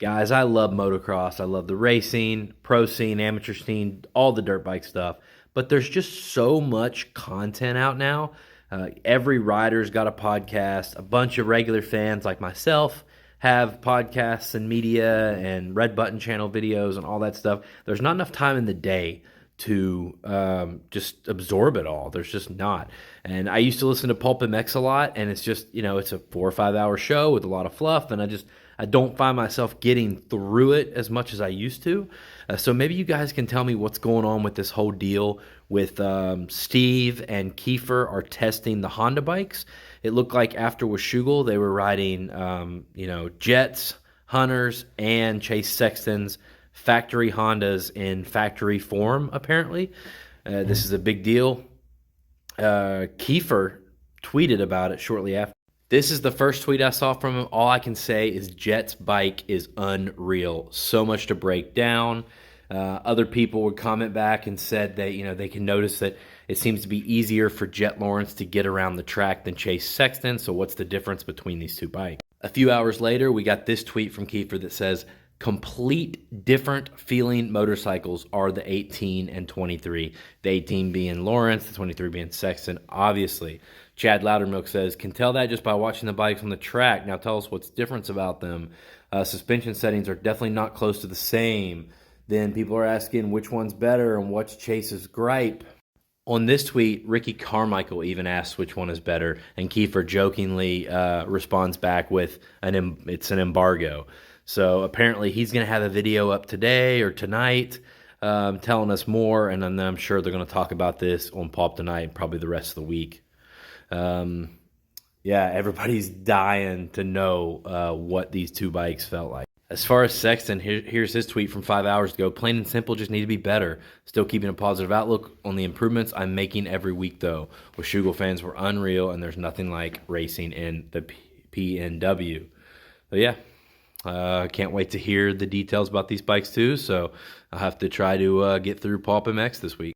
Guys, I love motocross. I love the racing, pro scene, amateur scene, all the dirt bike stuff. But there's just so much content out now. Every rider's got a podcast. A bunch of regular fans like myself have podcasts and media and red button channel videos and all that stuff. There's not enough time in the day to just absorb it all. There's just not. And I used to listen to Pulp MX a lot, and it's just, it's a 4 or 5 hour show with a lot of fluff, and I don't find myself getting through it as much as I used to. So maybe you guys can tell me what's going on with this whole deal with Steve and Keefer are testing the Honda bikes. It looked like after Washougal, they were riding, Jets, Hunters, and Chase Sexton's factory Hondas in factory form, apparently. This is a big deal. Keefer tweeted about it shortly after. This is the first tweet I saw from him. All I can say is Jet's bike is unreal. So much to break down. Other people would comment back and said that, they can notice that it seems to be easier for Jet Lawrence to get around the track than Chase Sexton. So what's the difference between these two bikes? A few hours later, we got this tweet from Keefer that says, complete different feeling motorcycles are the 18 and 23. The 18 being Lawrence, the 23 being Sexton, obviously. Chad Loudermilk says, can tell that just by watching the bikes on the track. Now tell us what's different about them. Suspension settings are definitely not close to the same. Then people are asking which one's better and what's Chase's gripe. On this tweet, Ricky Carmichael even asks which one is better, and Keefer jokingly responds back with, it's an embargo. So apparently he's going to have a video up today or tonight telling us more, and then I'm sure they're going to talk about this on Pulp tonight and probably the rest of the week. Everybody's dying to know what these two bikes felt like. As far as Sexton, here's his tweet from 5 hours ago. Plain and simple, just need to be better. Still keeping a positive outlook on the improvements I'm making every week, though. Washougal fans were unreal, and there's nothing like racing in the PNW. So, yeah. Can't wait to hear the details about these bikes, too. So I'll have to try to get through Pulp MX this week.